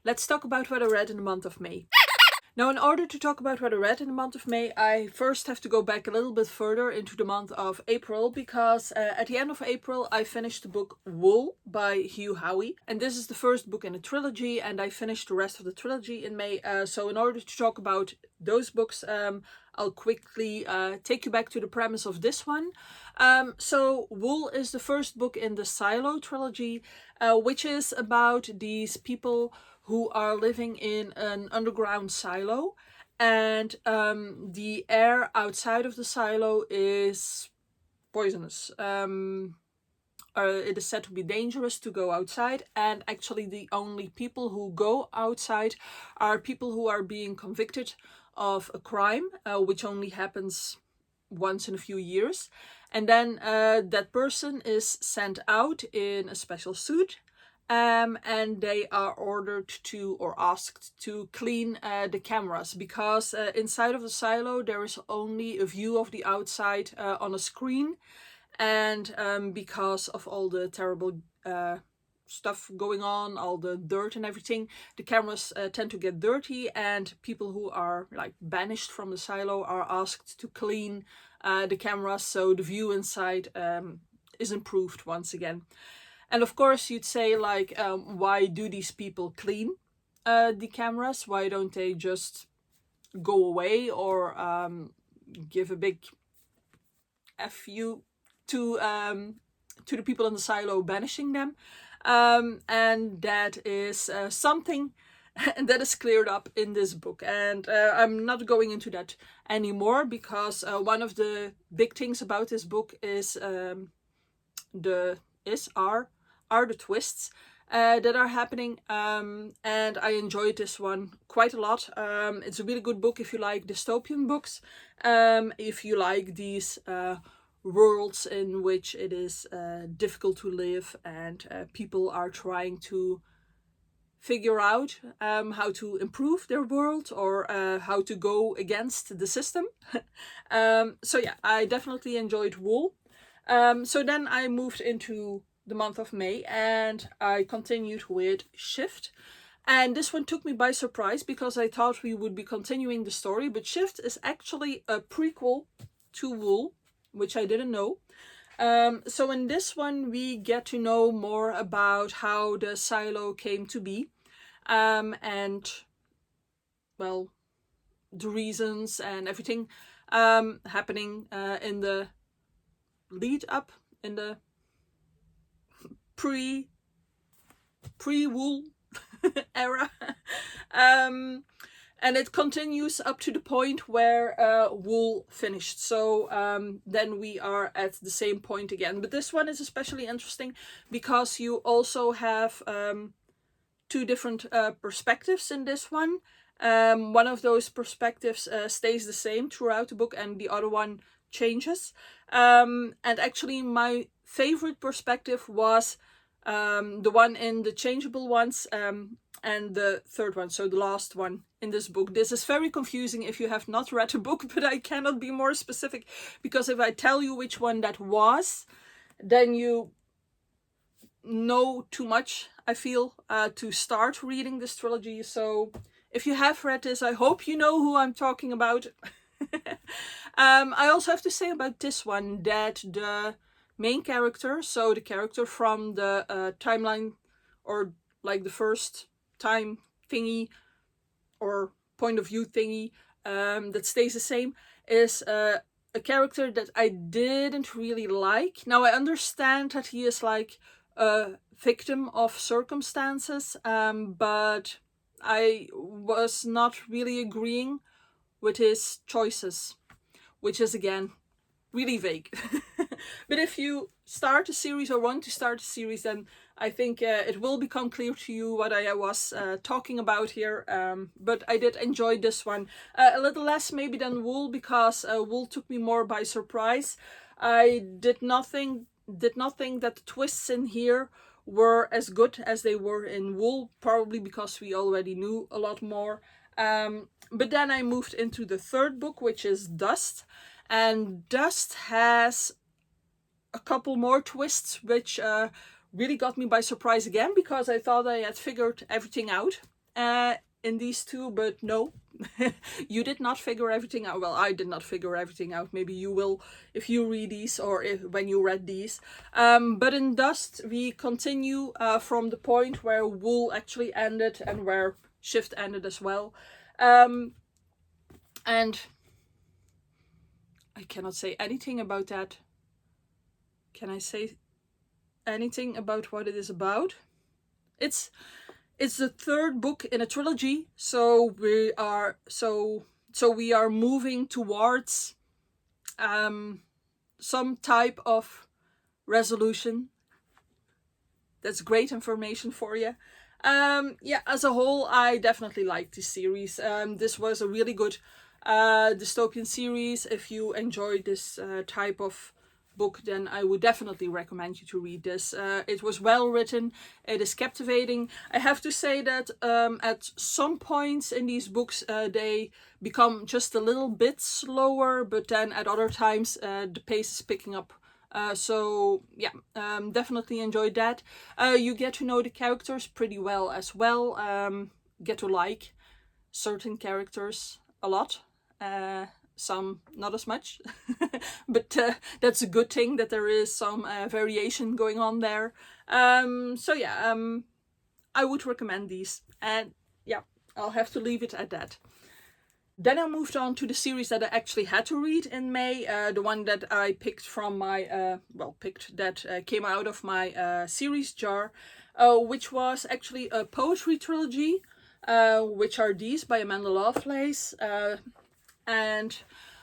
Let's talk about what I read in the month of May. Now, in order to talk about what I read in the month of May, I first have to go back a little bit further into the month of April, because at the end of April I finished the book Wool by Hugh Howey. And this is the first book in a trilogy, and I finished the rest of the trilogy in May. So in order to talk about those books, I'll quickly take you back to the premise of this one. So Wool is the first book in the Silo trilogy, which is about these people who are living in an underground silo, and the air outside of the silo is poisonous. It is said to be dangerous to go outside, and actually the only people who go outside are people who are being convicted of a crime, which only happens once in a few years. And then that person is sent out in a special suit, and they are ordered to, or asked to, clean the cameras, because inside of the silo there is only a view of the outside on a screen, and because of all the terrible stuff going on, all the dirt and everything, the cameras tend to get dirty, and people who are like banished from the silo are asked to clean the cameras, so the view inside is improved once again. And of course you'd say, like, why do these people clean the cameras? Why don't they just go away, or give a big FU to the people in the silo banishing them? And that is something that is cleared up in this book, and I'm not going into that anymore, because one of the big things about this book is the twists that are happening, and I enjoyed this one quite a lot. It's a really good book if you like dystopian books, if you like these worlds in which it is difficult to live, and people are trying to figure out how to improve their world, or how to go against the system. So yeah, I definitely enjoyed Wool. So then I moved into the month of May, and I continued with Shift. And this one took me by surprise, because I thought we would be continuing the story, but Shift is actually a prequel to Wool, which I didn't know. So in this one we get to know more about how the silo came to be, and, well, the reasons and everything happening in the lead up, in the pre-Wool era. And it continues up to the point where Wool finished. So then we are at the same point again. But this one is especially interesting because you also have two different perspectives in this one. One of those perspectives stays the same throughout the book, and the other one changes. And actually my favorite perspective was the one in the changeable ones, and the third one, so the last one in this book. This is very confusing if you have not read the book, but I cannot be more specific, because if I tell you which one that was, then you know too much, I feel, to start reading this trilogy. So if you have read this, I hope you know who I'm talking about. I also have to say about this one that the main character, so the character from the timeline, or like the first time thingy, or point of view thingy, that stays the same, is a character that I didn't really like. Now I understand that he is like a victim of circumstances, but I was not really agreeing with his choices, which is again really vague. But if you start a series, or want to start a series, then I think it will become clear to you what I was talking about here. But I did enjoy this one a little less maybe than Wool, because Wool took me more by surprise. I did not think that the twists in here were as good as they were in Wool, probably because we already knew a lot more. But then I moved into the third book, which is Dust. And Dust has a couple more twists, which really got me by surprise again, because I thought I had figured everything out. in these two, but no, you did not figure everything out. Well, I did not figure everything out. Maybe you will if you read these, or when you read these. But in Dust, we continue from the point where Wool actually ended and where Shift ended as well. And I cannot say anything about that. Can I say anything about what it is about? It's the third book in a trilogy, so we are moving towards some type of resolution. That's great information for you. Yeah, as a whole, I definitely liked this series. This was a really good dystopian series. If you enjoyed this type of book, then I would definitely recommend you to read this. It was well written, it is captivating. I have to say that at some points in these books they become just a little bit slower, but then at other times the pace is picking up. So yeah, definitely enjoyed that. You get to know the characters pretty well as well. Get to like certain characters a lot. Some not as much, but that's a good thing that there is some variation going on there. So yeah, I would recommend these, and yeah, I'll have to leave it at that. Then I moved on to the series that I actually had to read in May, the one that I picked from my, came out of my series jar, which was actually a poetry trilogy, which are these by Amanda Lovelace. And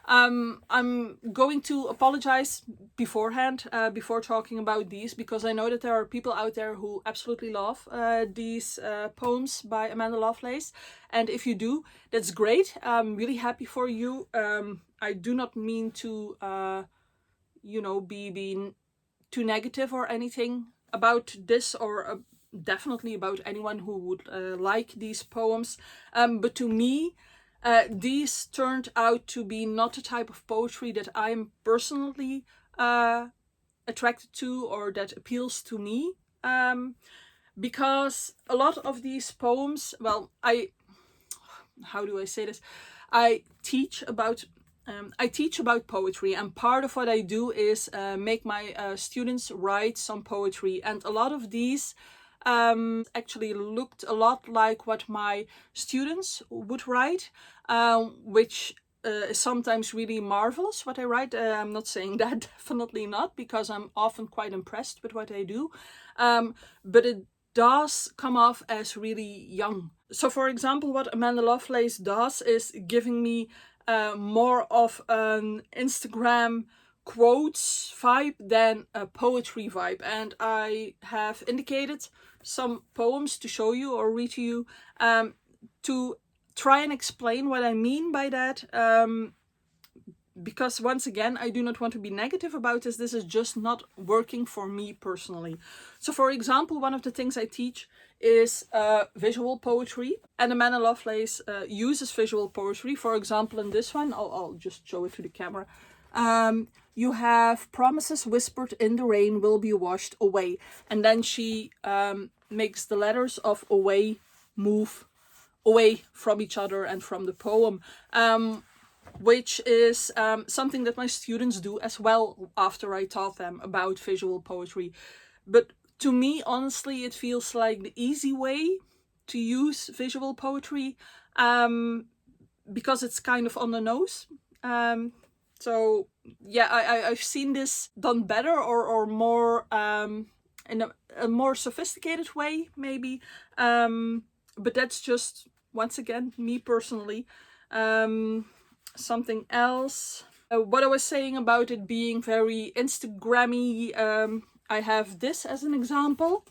I'm going to apologize beforehand, before talking about these, because I know that there are people out there who absolutely love these poems by Amanda Lovelace. And if you do, that's great. I'm really happy for you. I do not mean to, be too negative or anything about this, or definitely about anyone who would like these poems. But to me, these turned out to be not the type of poetry that I'm personally attracted to, or that appeals to me. Because a lot of these poems, how do I say this? I teach about poetry, and part of what I do is make my students write some poetry, and a lot of these actually looked a lot like what my students would write, which is sometimes really marvelous what I write. I'm not saying that, definitely not, because I'm often quite impressed with what I do, but it does come off as really young. So for example, what Amanda Lovelace does is giving me more of an Instagram quotes vibe than a poetry vibe, and I have indicated some poems to show you or read to you, to try and explain what I mean by that, because once again, I do not want to be negative about this. This is just not working for me personally. So for example, one of the things I teach is visual poetry, and Amanda Lovelace uses visual poetry. For example, in this one, I'll just show it to the camera. You have promises whispered in the rain will be washed away, and then she makes the letters of away move away from each other and from the poem, which is something that my students do as well after I taught them about visual poetry. But to me, honestly, it feels like the easy way to use visual poetry, because it's kind of on the nose. So yeah, I've seen this done better, or more in a more sophisticated way, maybe. But that's just, once again, me personally. Something else. What I was saying about it being very Instagrammy, I have this as an example.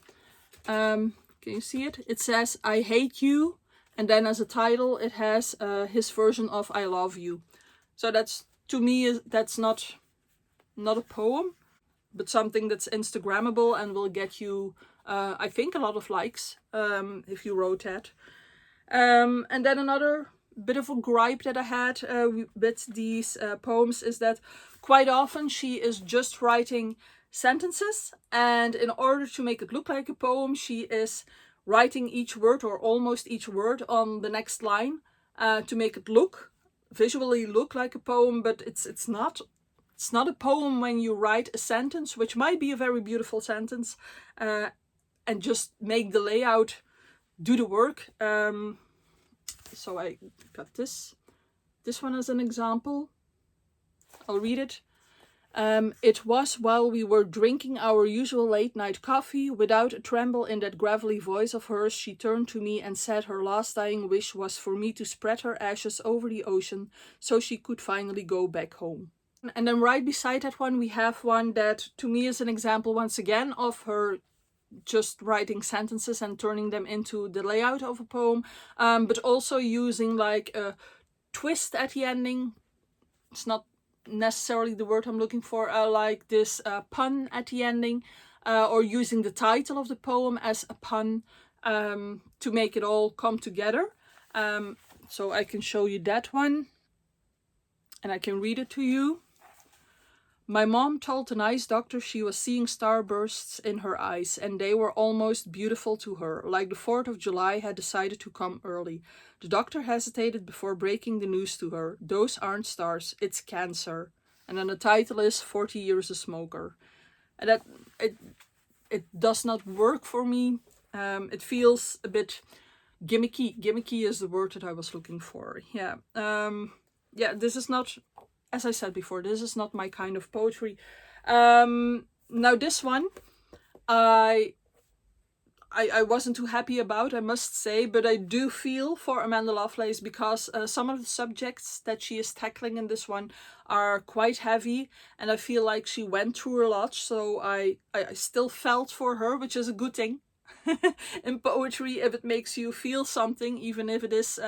Can you see it? It says, I hate you. And then as a title, it has his version of I love you. So that's, to me, that's not a poem, but something that's Instagrammable and will get you, I think, a lot of likes if you wrote that. And then another bit of a gripe that I had with these poems is that quite often she is just writing sentences, and in order to make it look like a poem, she is writing each word or almost each word on the next line to make it visually look like a poem, but it's not. It's not a poem when you write a sentence, which might be a very beautiful sentence, and just make the layout do the work. So I got this one as an example. I'll read it. It was while we were drinking our usual late-night coffee, without a tremble in that gravelly voice of hers, she turned to me and said her last dying wish was for me to spread her ashes over the ocean so she could finally go back home. And then right beside that one, we have one that to me is an example once again of her just writing sentences and turning them into the layout of a poem, but also using like a twist at the ending. It's not necessarily the word I'm looking for, like this pun at the ending, or using the title of the poem as a pun to make it all come together. So I can show you that one and I can read it to you. My mom told the nice doctor she was seeing starbursts in her eyes, and they were almost beautiful to her, like the 4th of July had decided to come early. The doctor hesitated before breaking the news to her. Those aren't stars, it's cancer. And then the title is 40 Years a Smoker. And that it does not work for me. It feels a bit gimmicky. Gimmicky is the word that I was looking for. Yeah. This is not, as I said before, this is not my kind of poetry. Now this one, I wasn't too happy about, I must say, but I do feel for Amanda Lovelace because some of the subjects that she is tackling in this one are quite heavy, and I feel like she went through a lot, so I still felt for her, which is a good thing in poetry if it makes you feel something, even if it is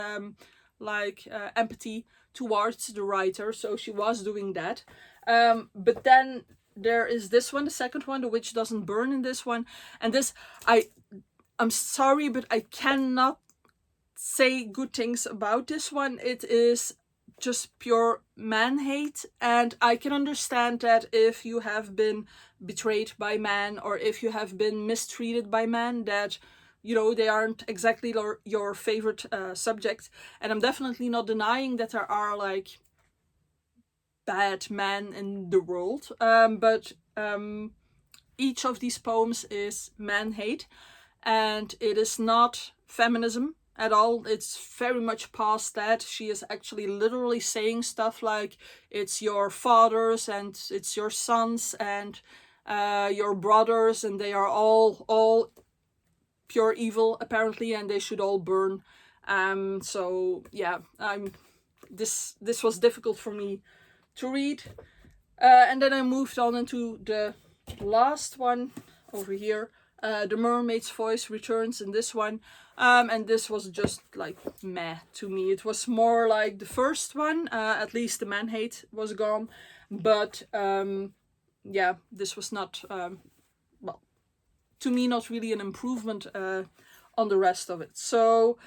empathy towards the writer. So she was doing that, but then there is this one, the second one, The Witch Doesn't Burn, in this one, and this I'm sorry, but I cannot say good things about this one. It is just pure man hate, and I can understand that if you have been betrayed by men or if you have been mistreated by men, that they aren't exactly your favorite subject. And I'm definitely not denying that there are like bad men in the world, but each of these poems is man hate, and it is not feminism at all. It's very much past that. She is actually literally saying stuff like it's your fathers and it's your sons and your brothers, and they are all pure evil apparently, and they should all burn. So yeah, this was difficult for me to read, and then I moved on into the last one over here. The Mermaid's Voice returns in this one, and this was just like meh to me. It was more like the first one. At least the man hate was gone, but yeah, this was not well, to me, not really an improvement on the rest of it. So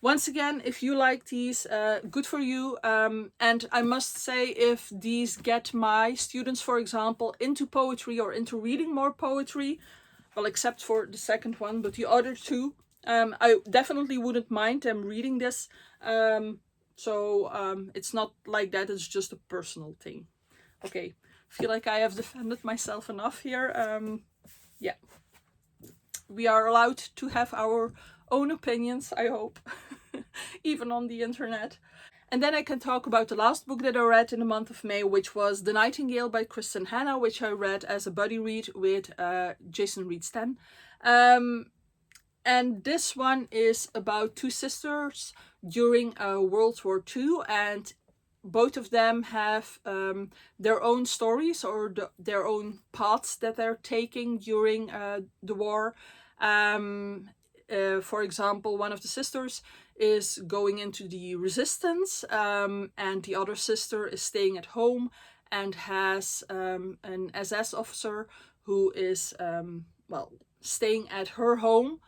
once again, if you like these, good for you. And I must say, if these get my students, for example, into poetry or into reading more poetry, well, except for the second one, but the other two, I definitely wouldn't mind them reading this. So it's not like that, it's just a personal thing. Okay, feel like I have defended myself enough here. Yeah, we are allowed to have our own opinions, I hope, even on the internet. And then I can talk about the last book that I read in the month of May, which was The Nightingale by Kristen Hanna, which I read as a buddy read with Jason Reed-Sten. And this one is about two sisters during World War II, and both of them have their own stories or their own paths that they're taking during the war. For example, one of the sisters is going into the resistance, and the other sister is staying at home and has an SS officer who is staying at her home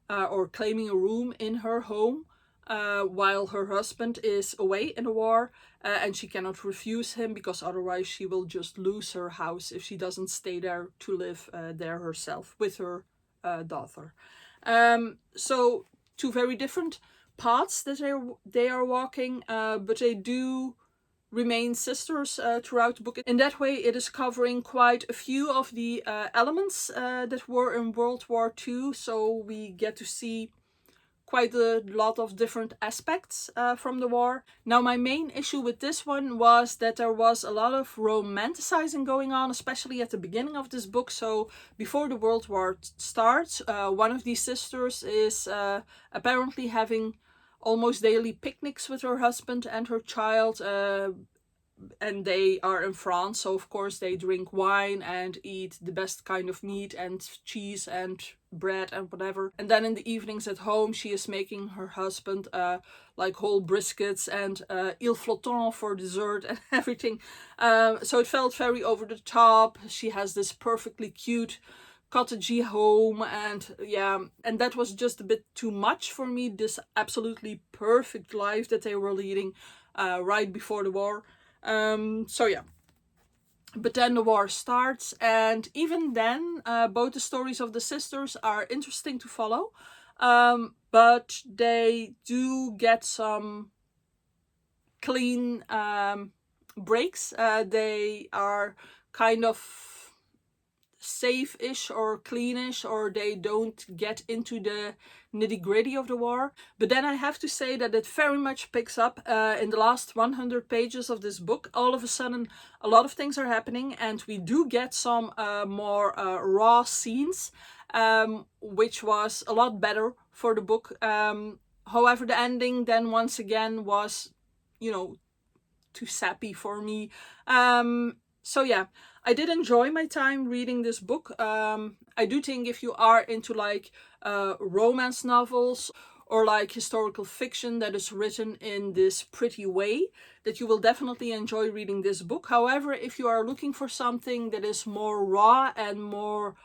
or claiming a room in her home while her husband is away in the war, and she cannot refuse him because otherwise she will just lose her house if she doesn't stay there to live there herself with her daughter. So two very different paths that they are walking, but they do remain sisters throughout the book. In that way, it is covering quite a few of the elements that were in World War II, so we get to see quite a lot of different aspects from the war. Now, my main issue with this one was that there was a lot of romanticizing going on, especially at the beginning of this book. So before the World War starts, one of these sisters is apparently having almost daily picnics with her husband and her child, and they are in France, so of course they drink wine and eat the best kind of meat and cheese and bread and whatever. And then in the evenings at home, she is making her husband like whole briskets and il flottant for dessert and everything. So it felt very over the top. She has this perfectly cute cottagey home, and yeah, and that was just a bit too much for me, this absolutely perfect life that they were leading right before the war. So yeah, but then the war starts, and even then both the stories of the sisters are interesting to follow, but they do get some clean breaks. They are kind of safe-ish or cleanish, or they don't get into the nitty-gritty of the war. But then I have to say that it very much picks up in the last 100 pages of this book. All of a sudden a lot of things are happening, and we do get some more raw scenes, which was a lot better for the book. However, the ending then once again was, you know, too sappy for me. So yeah, I did enjoy my time reading this book. I do think if you are into like romance novels or like historical fiction that is written in this pretty way, that you will definitely enjoy reading this book. However, if you are looking for something that is more raw and more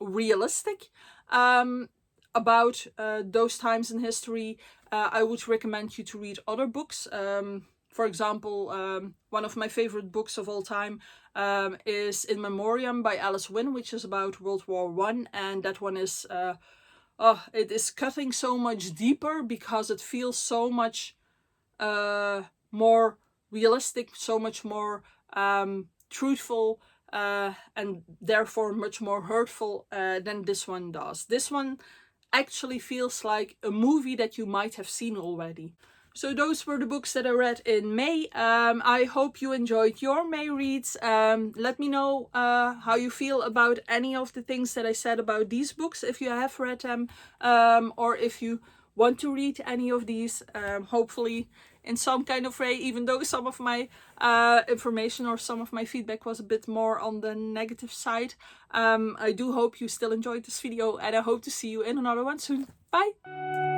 realistic about those times in history, I would recommend you to read other books. For example, one of my favorite books of all time is In Memoriam by Alice Wynne, which is about World War I, and that one is it is cutting so much deeper because it feels so much more realistic, so much more truthful, and therefore much more hurtful than this one does. This one actually feels like a movie that you might have seen already. So those were the books that I read in May. I hope you enjoyed your May reads. Let me know how you feel about any of the things that I said about these books, if you have read them, or if you want to read any of these, hopefully in some kind of way, even though some of my information or some of my feedback was a bit more on the negative side. I do hope you still enjoyed this video, and I hope to see you in another one soon. Bye!